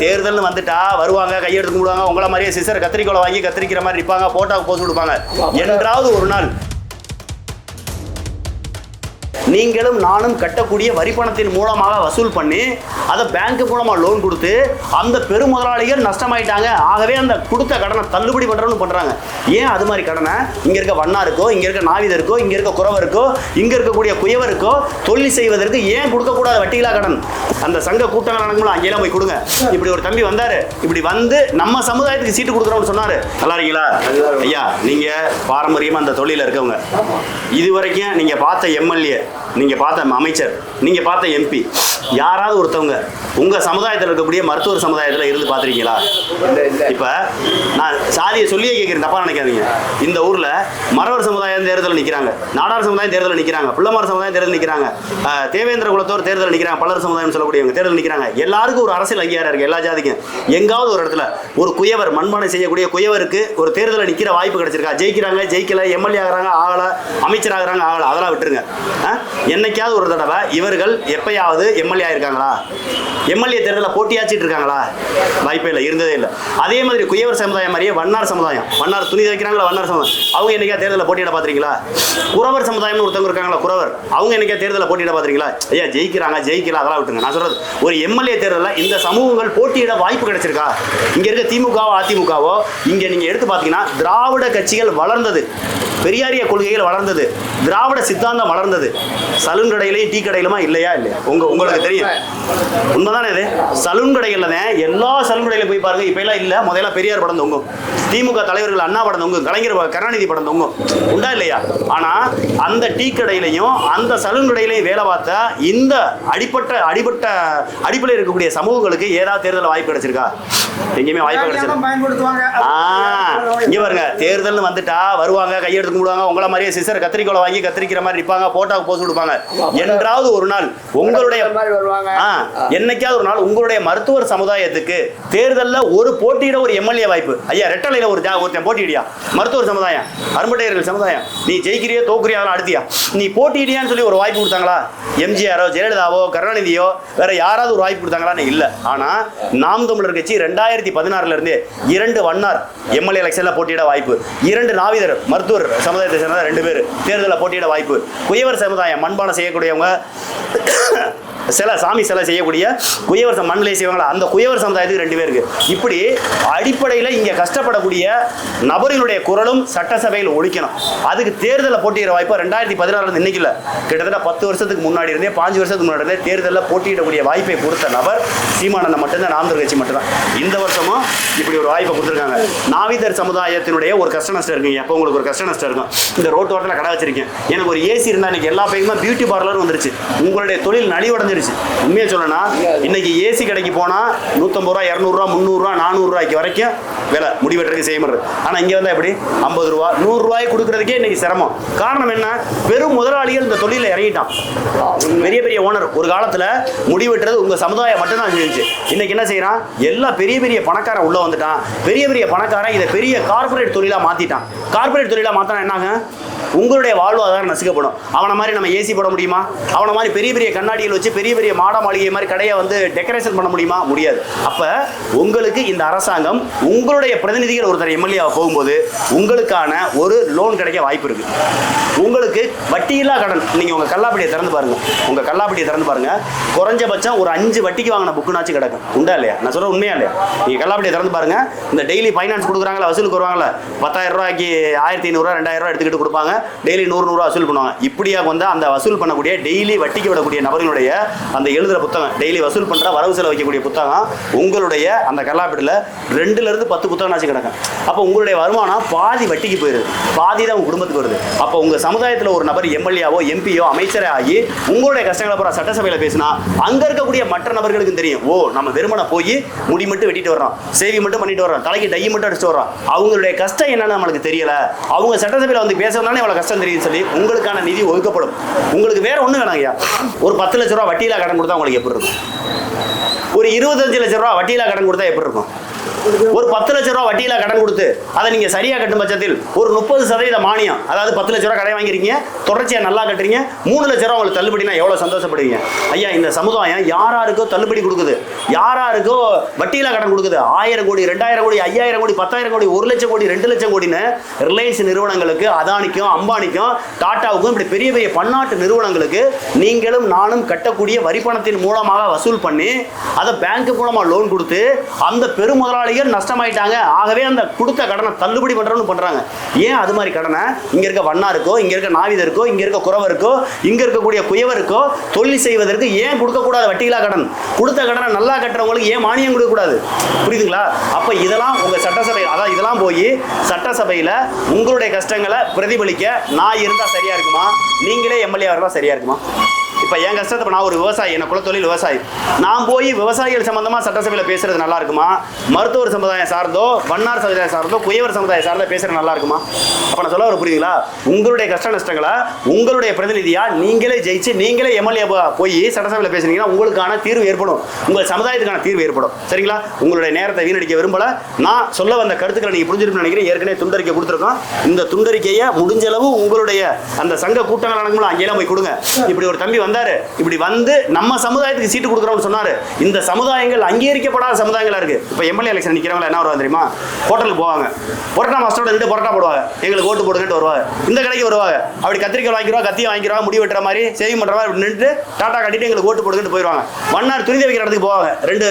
தேர்தல்னு வந்துட்டா வருவாங்க, கையெடுத்து கும்பிடுவாங்க, உங்களை மாதிரியே சிசர் கத்திரிக்கோளை வாங்கி கத்திரிக்கிற மாதிரி நிற்பாங்க, போட்டோவுக்கு போஸ்ட் கொடுப்பாங்க. என்றாவது ஒரு நாள் நீங்களும் நானும் கட்டக்கூடிய வரி பணத்தின் மூலமாக வசூல் பண்ணி அதை பேங்க் மூலமாக லோன் கொடுத்து அந்த பெருமுதலாளிகள் நஷ்டமாயிட்டாங்க. ஆகவே அந்த கொடுத்த கடனை தள்ளுபடி பண்ணுறோன்னு பண்ணுறாங்க. ஏன் அது மாதிரி கடனை இங்கே இருக்க வண்ணாருக்கோ, இங்கே இருக்க நாவிதருக்கோ, இங்கே இருக்க குறவருக்கோ, இங்கே இருக்கக்கூடிய குயவருக்கோ தொழில் செய்வதற்கு ஏன் கொடுக்கக்கூடாத வட்டியில்லா கடன்? அந்த சங்க கூட்டங்கள் நடக்கும்போது அங்கேயெல்லாம் போய் கொடுங்க. இப்படி ஒரு தம்பி வந்தார், இப்படி வந்து நம்ம சமுதாயத்துக்கு சீட்டு கொடுக்குறோம்னு சொன்னார். நல்லா இருக்கீங்களா ஐயா? நீங்கள் பாரம்பரியமாக அந்த தொழிலில் இருக்கவங்க, இதுவரைக்கும் நீங்கள் பார்த்த எம்எல்ஏ, நீங்கள் பார்த்த அமைச்சர், நீங்கள் பார்த்த எம்பி, யாராவது ஒருத்தவங்க உங்கள் சமுதாயத்தில் இருக்கக்கூடிய மருத்துவர் சமுதாயத்தில் இருந்து பார்த்துருக்கீங்களா? இப்போ நான் சாதியை சொல்லியே கேட்குறேன், தப்பாக நினைக்காதீங்க. இந்த ஊரில் மறவர் சமுதாயம் தேர்தலில் நிற்கிறாங்க, நாடார் சமுதாயம் தேர்தலில் நிற்கிறாங்க, பிள்ளைமார் சமுதாயம் தேர்தல் நிற்கிறாங்க, தேவேந்திர குலத்தோர் தேர்தல் நிற்கிறாங்க, பலர் சமுதாயம் சொல்லக்கூடியவங்க தேர்தல் நிற்கிறாங்க. எல்லாருக்கும் ஒரு அரசியல் அங்கீகாரம் இருக்குது. எல்லா ஜாதிக்கும் எங்காவது ஒரு இடத்துல ஒரு குயவர், மண்பானை செய்யக்கூடிய குயவருக்கு ஒரு தேர்தலில் நிற்கிற வாய்ப்பு கிடைச்சிருக்கா? ஜெயிக்கிறாங்க, ஜெயிக்கல, எம்எல்ஏ ஆகிறாங்க, ஆகலை, அமைச்சர் ஆகிறாங்க, ஆகலை, அதெல்லாம் விட்டுருங்க. என்னைக்காவது ஒரு தடவை இவர்கள் எப்பயாவது எம்எல்ஏ ஆயிருக்காங்களா? எம்எல்ஏ தேர்தலில் போட்டியாச்சிட்டு இருக்காங்களா? வாய்ப்பே இல்லை, இருந்ததே இல்லை. அதே மாதிரி குயவர் சமுதாயம் மாதிரியே வண்ணார் சமுதாயம், வண்ணார் துணி தைக்கிறாங்களா, வண்ணார் சமுதாயம், அவங்க என்னைக்கா தேர்தலில் போட்டியிட பார்த்துருக்கீங்களா? குறவர் சமுதாயம்னு ஒருத்தவங்க இருக்காங்களா, குறவர், அவங்க என்னைக்கா தேர்தலில் போட்டியிட பார்த்துருக்கீங்களா? ஐயா ஜெயிக்கிறாங்க, ஜெயிக்கல, அதெல்லாம் விட்டுருங்க. நான் சொல்றது ஒரு எம்எல்ஏ தேர்தலில் இந்த சமூகங்கள் போட்டியிட வாய்ப்பு கிடைச்சிருக்கா? இங்க இருக்க திமுகவோ அதிமுகவோ இங்க நீங்க எடுத்து பார்த்தீங்கன்னா திராவிட கட்சிகள் வளர்ந்தது, பெரியாரிய கொள்கைகள் வளர்ந்தது, திராவிட சித்தாந்தம் வளர்ந்தது. சலூன் கடையிலையும் டீ கடையிலுமா இல்லையா? இல்லையா? உங்களுக்கு தெரியும், உண்மைதானே இது? சலூன் கடைகள்ல எல்லா சலூன் கடையில போய் பாருங்க, இப்ப எல்லாம் இல்ல, முதல்ல பெரியார் படம் தொங்கும், திமுக தலைவர்கள் அண்ணா படம் தொங்கும், கலைஞர் கருணாநிதி படம் தொங்கும், உண்டா இல்லையா? ஆனா அந்த டீ கடையிலையும் அந்த சலூன் கடையிலையும் வேலை பார்த்தா இந்த அடிப்படையில் இருக்கக்கூடிய சமூகங்களுக்கு ஏதாவது தேர்தல் வாய்ப்பு கிடைச்சிருக்கா? எங்கேயுமே வாய்ப்பு கிடைச்சிருக்கா? இங்க பாருங்க, தேர்தல்னு வந்துட்டா வருவாங்க, கையெடுத்து கும்பிடுவாங்க, உங்களை மாதிரியே சிசர் கத்திரிக்கோளை வாங்கி கத்திரிக்கிற மாதிரி நிற்பாங்க, போட்டோவுக்கு போஸ்ட் கொடுப்பாங்க. என்றாவது ஒரு நாள் உங்களுடைய என்னைக்காவது ஒரு நாள் உங்களுடைய மருத்துவர் சமுதாயத்துக்கு தேர்தலில் ஒரு போட்டியிட ஒரு எம்எல்ஏ வாய்ப்பு. ஐயா ரெட்டலையில் ஒருத்தன் போட்டியிடியா, மருத்துவர் சமுதாயம், அரும்படையர்கள் சமுதாயம், நீ ஜெயிக்கிறியோ தோக்குறியா அதெல்லாம் அடுத்தியா, நீ போட்டியிடியான்னு சொல்லி ஒரு வாய்ப்பு கொடுத்தாங்களா? எம்ஜிஆரோ ஜெயலலிதாவோ கருணாநிதியோ வேற யாராவது ஒரு வாய்ப்பு கொடுத்தாங்களான்னு இல்லை. ஆனா நாம் தமிழர் கட்சி 2016 இருந்து 2 வண்ணார் எம்எல்ஏ எலெக்ஷன்ல போட்டியிட வாய்ப்பு, 2 நாவிதர் மருத்துவர் சமுதாயத்தை சேர்ந்த 2 பேர் தேர்தலில் போட்டியிட வாய்ப்பு, குயவர் சமுதாயம் மண்பானை செய்யக்கூடியவங்க, சாமி சிலை செய்யக்கூடிய குயவர் மண்ணிலே செய்வாங்களா, அந்த குயவர் சமுதாயத்துக்கு 2 பேருக்கு. இப்படி அடிப்படையில் இங்க கஷ்டப்படக்கூடிய நபர்களுடைய குரலும் சட்டசபையில் ஒழிக்கணும். அதுக்கு தேர்தலில் போட்டியிட வாய்ப்பு 2016 இன்னைக்கு இல்லை, கிட்டத்தட்ட 10 வருஷத்துக்கு முன்னாடி இருந்தே 5 வருஷத்துக்கு முன்னாடி இருந்தே தேர்தலில் போட்டியிடக்கூடிய வாய்ப்பை கொடுத்த நபர் சீமானந்தன் மட்டும்தான், நாம் தமிழர் கட்சி மட்டும்தான். இந்த வருஷமும் இப்படி ஒரு வாய்ப்பை கொடுத்துருக்காங்க. நாவிதர் சமுதாயத்தினுடைய ஒரு கஷ்ட நஷ்டம் இருக்குங்க. அப்போ உங்களுக்கு ஒரு கஷ்ட நஷ்டம் இருக்கும். இந்த ரோட்டோரத்தில் கடை வச்சிருக்கேன், எனக்கு ஒரு ஏசி இருந்தால் இன்னைக்கு எல்லா பைக்குமே பியூட்டி பார்லர் வந்துருச்சு. உங்களுடைய தொழில் நலிவடைஞ்சிருச்சு. உண்மையை சொல்லணும்னா இன்னைக்கு ஏசி கடைக்கு போனா 150 ரூபா, 200 ரூபா, 300 ரூபா, 400 ரூபாய்க்கு வரைக்கும் விலை முடிவெட்டுறதுக்கு செய்ய முடியாது. ஆனா இங்க வந்தா எப்படி 50 ரூபா 100 ரூபாய் கொடுக்கறதுக்கே இன்னைக்கு சிரமம். காரணம் என்ன? பெரும் முதலாளிகள் இந்த தொழில இறங்கிட்டான். பெரிய பெரிய ஓனர் ஒரு காலத்துல முடிவெட்டுறது உங்க சமுதாயம் மட்டும்தான் செஞ்சு, இன்னைக்கு என்ன செய்யறான்? எல்லா பெரிய பெரிய பணக்காரன் உள்ள வந்துட்டான். பெரிய பெரிய பணக்காரன் இதை பெரிய கார்பரேட் தொழிலா மாத்திட்டான். கார்பரேட் தொழிலா மாத்தினா என்னாக? உங்களுடைய வாழ்வாதாரம் நசுக்கப்படும். அவனை மாதிரி நம்ம ஏசி போட முடியுமா? அவனை மாதிரி பெரிய பெரிய கண்ணாடிகள் வச்சு பெரிய பெரிய மாட மாளிகை மாதிரி கடையை வந்து டெக்கரேஷன் பண்ண முடியுமா? முடியாது. அப்ப உங்களுக்கு இந்த அரசாங்கம் உங்களுடைய பிரதிநிதிகள் ஒருத்தர் எம்எல்ஏ போகும்போது உங்களுக்கான ஒரு லோன் கிடைக்க வாய்ப்பு இருக்கு. உங்களுக்கு வட்டியில்லா கடன். நீங்க உங்க கல்லாப்பட்டியை திறந்து பாருங்க, உங்க கல்லாப்பட்டியை திறந்து பாருங்க, குறைஞ்சபட்சம் ஒரு 5 வட்டிக்கு வாங்கின புக்குனாச்சும் கிடக்கும். உண்டா இல்லையா? நான் சொல்ற உண்மையா இல்லையா? நீங்க கல்லாப்பட்டியை திறந்து பாருங்க, இந்த டெய்லி ஃபைனான்ஸ் கொடுக்குறாங்களா, வசூலுக்கு வருவாங்களா, 10,000 ரூபாய்க்கு 1500 ரூபா 2000 ரூபா எடுத்துக்கிட்டு கொடுப்பாங்க, டெய்லி 100 ரூபா வசூல் பண்ணுவாங்க. இப்படியா வந்து அந்த வசூல் பண்ணக்கூடிய டெய்லி வட்டிக்கு விடக்கூடிய நபர்களுடைய அந்த எழுதுற புத்தகம், டெய்லி வசூல் பண்ற வரவு செலவு வைக்கக்கூடிய புத்தகம் உங்களுடைய அந்த கல்லாப்பட்டியில் 2ல இருந்து 10 புத்தகம்னாச்சும் கிடக்கும். அப்போ உங்களுடைய வருமானம் பாதி வட்டிக்கு போயிருது, பாதி தான் உங்க குடும்பத்துக்கு வருது. அப்போ உங்க சமுதாயத்தில் ஒரு நபர் எம்எல்ஏவோ எம்பியோ அமைச்சரே ஆகி உங்களுடைய கஷ்டங்களை பூரா சட்டசபையில் பேசினா அங்க இருக்கக்கூடிய மற்ற நபர்களுக்கு தெரியும், ஓ நம்ம வெறுமனை போய் முடி மட்டும் வெட்டிட்டு வர்றோம், சேவி மட்டும் பண்ணிட்டு வர்றோம், தலைக்கு டை மட்டும் அடிச்சுட்டு வர்றோம், அவங்களுடைய கஷ்டம் என்னன்னு நம்மளுக்கு தெரியல, அவங்க சட்டசபையில் வந்து பேசுறதுனால இவ்வளவு கஷ்டம் தெரியுதுன்னு சொல்லி உங்களுக்கான நிதி ஒதுக்கப்படும். உங்களுக்கு வேற ஒண்ணு வேணாங்கய்யா, ஒரு 10 லட்சம் ரூபாய் வட்டியில கடன் கொடுத்தா உங்களுக்கு எப்படி இருக்கும்? ஒரு 25 லட்சம் ரூபா வட்டியில்லா கடன் கொடுத்தா எப்படி இருக்கும்? ஒரு 10 லட்சம் ரூபா வட்டியில்லா கடன் கொடுத்து அதை நீங்க சரியா கட்டும் பட்சத்தில் ஒரு 30% மானியம், அதாவது 10 லட்ச ரூபா கடை வாங்கிருக்கீங்க, தொடர்ச்சியா நல்லா கட்டுறீங்க, 3 லட்ச ரூபா உங்களுக்கு தள்ளுபடினா எவ்வளவு சந்தோஷப்படுவீங்க? ஐயா, இந்த சமுதாயம் யாராருக்கோ தள்ளுபடி கொடுக்குது, யாராருக்கோ வட்டியில்லா கடன் கொடுக்குது, 1000 கோடி 2000 கோடி 5000 கோடி 10000 கோடி 1 லட்சம் கோடி 2 லட்சம் கோடின்னு ரிலையன்ஸ் நிறுவனங்களுக்கு, அதானிக்கும் அம்பானிக்கும் டாட்டாவுக்கும் இப்படி பெரிய பெரிய பன்னாட்டு நிறுவனங்களுக்கு நீங்களும் நானும் கட்டக்கூடிய வரி பணத்தின் மூலமாக வசூல் பண்ணி அதை பேங்க் மூலமா லோன் கொடுத்து அந்த பெருமுதலாளிகள் நஷ்டமாயிட்டாங்க. ஆகவே அந்த கொடுத்த கடனை தள்ளுபடி பண்றோம்னு பண்றாங்க. ஏன் அது மாதிரி கடனை இங்க இருக்க வண்ணாருக்கோ, இங்க இருக்க நாவிதருக்கோ, இங்க இருக்க குறவருக்கோ, இங்க இருக்கக்கூடிய குயவருக்கோ தொழில் செய்வதற்கு ஏன் கொடுக்க கூடாது வட்டியில்லா கடன்? கொடுத்த கடனை நல்லா கட்டுறவங்களுக்கு ஏன் மானியம் கொடுக்க கூடாது? புரியுதுங்களா? அப்ப இதெல்லாம் உங்க சட்டசபை, அதாவது இதெல்லாம் போய் சட்டசபையில உங்களுடைய கஷ்டங்களை பிரதிபலிக்க நான் இருந்தா சரியா இருக்குமா? நீங்களே எம்எல்ஏ இருந்தா சரியா இருக்குமா? இப்போ என் கஷ்டத்தை, நான் ஒரு விவசாயி, என்ன குலத்தொழில் விவசாயி, நான் போய் விவசாயிகள் சம்பந்தமா சட்டசபையில் பேசுறது நல்லா இருக்குமா? மருத்துவர் சமுதாயம் சார்ந்தோ, வண்ணார் சமுதாயம் சார்ந்தோ, குயவர் சமுதாயம் சார்ந்தோ பேசுறது நல்லா இருக்குமா? அப்போ நான் சொல்ல வர புரியுதுங்களா? உங்களுடைய கஷ்ட நஷ்டங்களை உங்களுடைய பிரதிநிதியா நீங்களே ஜெயிச்சு நீங்களே எம்எல்ஏ போய் சட்டசபையில் பேசுனீங்கன்னா உங்களுக்கான தீர்வு ஏற்படும், உங்கள் சமுதாயத்துக்கான தீர்வு ஏற்படும். சரிங்களா? உங்களுடைய நேரத்தை வீணடிக்க விரும்பல. நான் சொல்ல வந்த கருத்துக்களை நீங்க புரிஞ்சிருக்குன்னு நினைக்கிறேன். ஏற்கனவே துண்டறிக்கை கொடுத்துருக்கோம். இந்த துண்டறிக்கையை முடிஞ்ச அளவு உங்களுடைய அந்த சங்க கூட்டங்கள் அடங்கும்போது அங்கேயெல்லாம் போய் கொடுங்க. இப்படி ஒரு தம்பி வந்தாரு, இப்படி வந்து நம்ம சமுதாயத்துக்கு சீட்டு கொடுக்குறோம்னு சொன்னாரு. இந்த சமுதாயங்கள் அங்கீகரிக்கப்படாத சமுதாயங்களா இருக்கு. இப்போ எம்எல்ஏ எலெக்ஷன் நிக்கிறவங்க என்ன வருவாங்க தெரியுமா? ஹோட்டலுக்கு போவாங்க, பொரோட்டா மாஸ்டரோட நின்று பொரோட்டா போடுவாங்க, எங்களுக்கு ஓட்டு போடுங்கன்னு வருவாங்க. இந்த கடைக்கு வருவாங்க, அப்படி கத்திரிக்காய் வாங்கிடுவா, கத்தியை வாங்கிடுவா, முடி வெட்டுற மாதிரி சேவிங் பண்ற மாதிரி நின்று டாட்டா கட்டிட்டு எங்களுக்கு ஓட்டு போடுங்கன்னு போயிடுவாங்க. வண்ணார் துணி வைக்கிற இடத்துக்கு போவாங்க, 2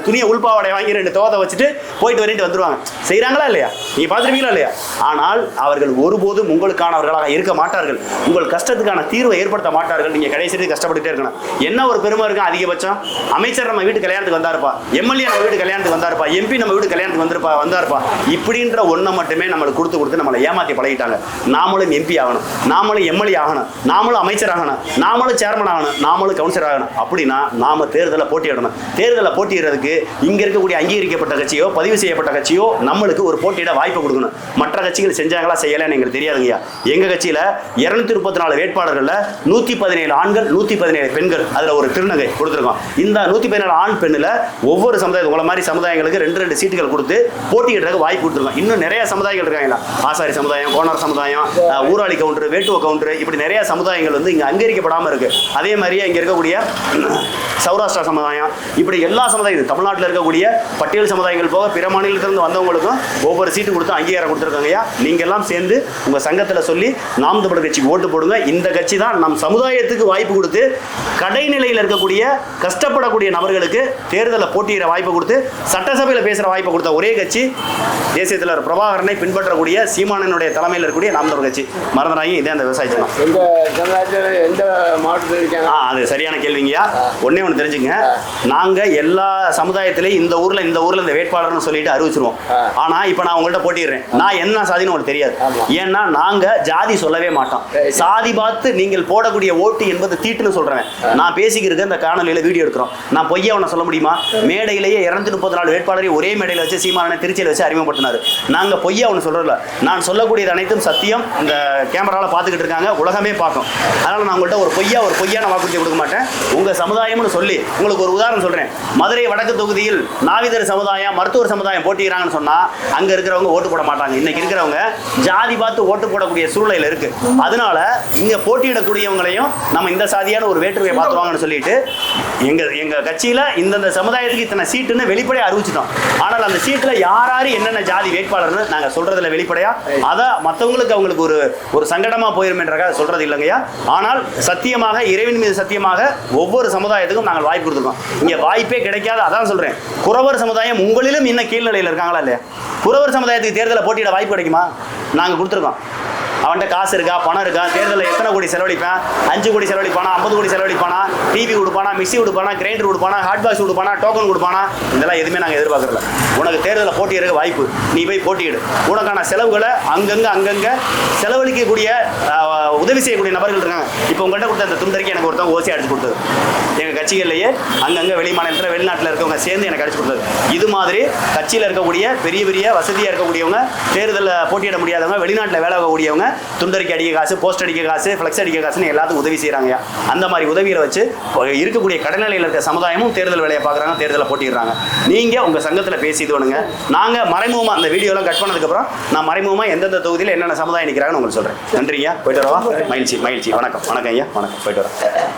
துணியை உள்பாவாடை வாங்கி 2 தோதை வச்சுட்டு போயிட்டு வந்துட்டு வந்துருவாங்க. செய்யறாங்களா இல்லையா? நீங்க பார்த்துருப்பீங்களா இல்லையா? ஆனால் அவர்கள் ஒருபோதும் உங்களுக்கானவர்களாக இருக்க மாட்டார்கள். உங்கள் கஷ்டத்துக்கான தீர்வை ஏற்படுத்த மாட்டார்கள். நீங்க கடைசி கஷ்டப்பட்டு இருக்கணும். என்ன ஒரு பெருமை இருக்கு? அதிகபட்சம் அமைச்சர் நம்ம வீட்டு கல்யாணத்துக்கு வந்தாருப்பா, எம்எல்ஏ நம்ம வீட்டு கல்யாணத்துக்கு வந்தாருப்பா, எம்பி நம்ம வீட்டு கல்யாணத்துக்கு வந்தாருப்பா, இப்படின்ற ஒன்றை மட்டுமே நம்மளுக்கு கொடுத்து நம்மளை ஏமாத்தி பழகிட்டாங்க. நாமளும் எம்பி ஆகணும், நாமளும் எம்எல்ஏ ஆகணும், நாமளும் அமைச்சர் ஆகணும், நாமளும் சேர்மன் ஆகணும், நாமளும் கவுன்சிலர் ஆகணும். அப்படின்னா நாம தேர்தலை போட்டியிடணும். தேர்தலை போட்டியிடுறதுக்கு இங்க இருக்கக்கூடிய அங்கீகரிக்கப்பட்ட கட்சியோ பதிவு செய்யப்பட்ட கட்சியோ நம்மளுக்கு ஒரு போட்டியிட வாய்ப்பு கொடுக்கணும். மற்ற கட்சிகள் செஞ்சாங்களா செய்யலன்னு எங்களுக்கு தெரியாதுங்கய்யா. எங்க கட்சியில 234 வேட்பாளர்கள் 117 ஆண்கள் 117 பெண்கள், அதுல ஒரு திருநங்கை கொடுத்துருக்கோம். இந்த 117 ஆண் பெண்ணுல ஒவ்வொரு சமுதாயம் உங்களை மாதிரி சமுதாயங்களுக்கு 2 சீட்டுகள் கொடுத்து போட்டியிடுறதுக்கு வாய்ப்பு கொடுத்துருக்கோம். இன்னும் நிறைய சமுதாயங்கள் இருக்காங்களா? ஆசாரி சமுதாயம், கோனார் சமுதாயம், ஊராளி கவுண்டர், வேட்டுவ கவுண்டர், இப்படி நிறைய சமுதாயங்கள் வந்து இங்க அங்கீகரிக்கப்படாம இருக்கு. அதே மாதிரியே இங்க இருக்கக்கூடிய சௌராஷ்டிரா சமுதாயம், இப்படி எல்லா சமுதாயம் தமிழ்நாட்டில் இருக்கக்கூடிய பட்டியல் சமுதாயங்கள் போக பிற மாநிலத்திலிருந்து வந்தவங்களுக்கும் ஒவ்வொரு சீட்டு கொடுத்து அங்கீகாரம் கொடுத்துருக்காங்கய்யா. நீங்க எல்லாம் சேர்ந்து உங்க சங்கத்துல சொல்லி நாம் தமிழர் கட்சிக்கு ஓட்டு போடுங்க. இந்த கட்சி தான் நம் சமுதாயத்துக்கு வாய்ப்பு கொடுத்து கடைநிலையில் இருக்கக்கூடிய கஷ்டப்படக்கூடிய நபர்களுக்கு தேர்தலில் போட்டியிட வாய்ப்பு கொடுத்து சட்டசபையில் பேசுகிற வாய்ப்பு கொடுத்த ஒரே கட்சி தேசிய தலைவர் பிரபாகரனை பின்பற்றக்கூடிய சீமானனுடைய தலைமையில் இருக்கக்கூடிய நாம் தமிழர் கட்சி. மறந்துடாங்க, இதே அந்த விவசாய சங்கம். எந்த மாவட்டத்தில் இருக்காங்க? அது சரியான கேள்விங்கய்யா. ஒன்னே ஒன்று தெரிஞ்சுங்க, நாங்கள் எல்லா சமுதாயத்திலையும் இந்த ஊரில் இந்த வேட்பாளர்னு சொல்லிட்டு அறிவிச்சிருவோம். ஆனால் இப்போ நான் உங்கள்கிட்ட போட்டிடுறேன், நான் என்ன சாதின்னு உங்களுக்கு தெரியாது. ஏன்னா நாங்கள் ஜாதி சொல்லவே மாட்டோம். சாதி பார்த்து நீங்கள் போடக்கூடிய ஓட்டு என்பது தீட்டுன்னு சொல்றேன். நான் பேசிக்கிட்டு இந்த காணொலியில வீடியோ எடுக்கிறோம். நான் பொய்யா அவனை சொல்ல முடியுமா? மேடையிலேயே 234 வேட்பாளரை ஒரே மேடையில் வச்சு சீமானனை திருச்சியில் வச்சு அறிமுகப்படுத்தினாரு. நாங்க பொய்யா அவனு சொல்றல. நான் சொல்லக்கூடியது அனைத்தும் சத்தியம். இந்த கேமரால பார்த்துக்கிட்டு இருக்காங்க, உலகமே பார்க்கும். அதனால நான் உங்கள்கிட்ட ஒரு பொய்யான வாக்குறுதி கொடுக்க மாட்டேன். உங்க சமுதாயம்னு சொல்லி உங்களுக்கு ஒரு உதாரணம் சொல்றேன். மதுரை வடக்கு தொகுதியில் நாவிதர் சமுதாயம், மருத்துவர் சமுதாயம் போட்டிக்கிறாங்கன்னு சொன்னா அங்க இருக்கிறவங்க ஓட்டு போட மாட்டாங்க. இன்னைக்கு இருக்கிறவங்க ஜாதி பார்த்து ஓட்டு போடக்கூடிய சூழ்நிலை இருக்கு. அதனால இங்க போட்டியிடக்கூடியவங்களையும் நம்ம இந்த சாதியான ஒரு வேற்றுமையை பார்த்துருவாங்கன்னு சொல்லிட்டு எங்க கட்சியில இந்தந்த சமுதாயத்துக்கு இத்தனை சீட்டுன்னு வெளிப்படையா அறிவிச்சிட்டோம். ஆனால் அந்த சீட்டுல யாராரு என்னென்ன ஜாதி வேட்பாளர்னு நாங்க சொல்றதுல வெளிப்படையா அதை மற்றவங்களுக்கு அவங்களுக்கு ஒரு சங்கடமா போயிருமேன்றக்காக சொல்றது இல்லைங்கய்யா. ஆனால் சத்தியமாக இறைவன் மீது சத்தியமாக ஒவ்வொரு சமுதாயத்துக்கும் நாங்கள் வாய்ப்பு கொடுத்துருக்கோம். இங்க வாய்ப்பே கிடைக்காது. அதான் சொல்றேன், குறவர் சமுதாயம் உங்களிலும் இன்னும் கீழ்நிலையில் இருக்காங்களா இல்லையா? குறவர் சமுதாயத்துக்கு தேர்தலில் போட்டியிட வாய்ப்பு கிடைக்குமா? நாங்க கொடுத்துருக்கோம். அவன்கிட்ட காசு இருக்கா, பணம் இருக்கா, தேர்தலில் எத்தனை கோடி செலவழிப்பேன், 5 கோடி செலவழிப்பானா, 50 கோடி செலவழிப்பானா, டிவி கொடுப்பானா, மிக்சி கொடுப்பானா, கிரைண்டர் கொடுப்பானா, ஹாட் பாக்ஸ் கொடுப்பானா, டோக்கன் கொடுப்பானா, இதெல்லாம் எதுவுமே நாங்கள் எதிர்பார்க்கறதில்ல. உனக்கு தேர்தலில் போட்டியிட வாய்ப்பு, நீ போய் போட்டியிடு. உனக்கான செலவுகளை அங்கங்கே செலவழிக்கக்கூடிய உதவி செய்யக்கூடிய நபர்கள் இருக்காங்க. இப்போ உங்கள்கிட்ட கொடுத்த அந்த துண்டறிக்கை எனக்கு ஒருத்தவங்க ஓசி அடிச்சு கொடுத்தது. எங்கள் கட்சிகள்லேயே அங்கங்கே வெளி மாநிலத்தில் வெளிநாட்டில் இருக்கவங்க சேர்ந்து எனக்கு அடிச்சு கொடுத்தது. இது மாதிரி கட்சியில் இருக்கக்கூடிய பெரிய வசதியாக இருக்கக்கூடியவங்க, தேர்தலில் போட்டியிட முடியாதவங்க, வெளிநாட்டில் வேலை ஆகக்கூடியவங்க துண்டறிக்கை அடிக்க காசு, போஸ்ட் அடிக்க காசு, ஃப்ளெக்ஸ் அடிக்க காசுன்னு எல்லாத்துக்கும் உதவி செய்கிறாங்கய்யா. அந்த மாதிரி உதவிகளை வச்சு இருக்கக்கூடிய கடநிலையில் இருக்க சமுதாயமும் தேர்தல் வேலையை பார்க்குறாங்க, தேர்தலை போட்டிடுறாங்க. நீங்கள் உங்கள் சங்கத்தில் பேசி இது பண்ணுங்க. நாங்கள் மறைமுகமாக அந்த வீடியோலாம் கட் பண்ணதுக்கப்புறம் நான் மறைமுகமாக எந்தெந்த தொகுதியில் என்னென்ன சமுதாயம் நிற்கிறாங்கன்னு உங்களுக்கு சொல்கிறேன். நன்றிங்க, போயிட்டு வரவா? மகிழ்ச்சி. வணக்கம் ஐயா, வணக்கம், போயிட்டு வரேன்.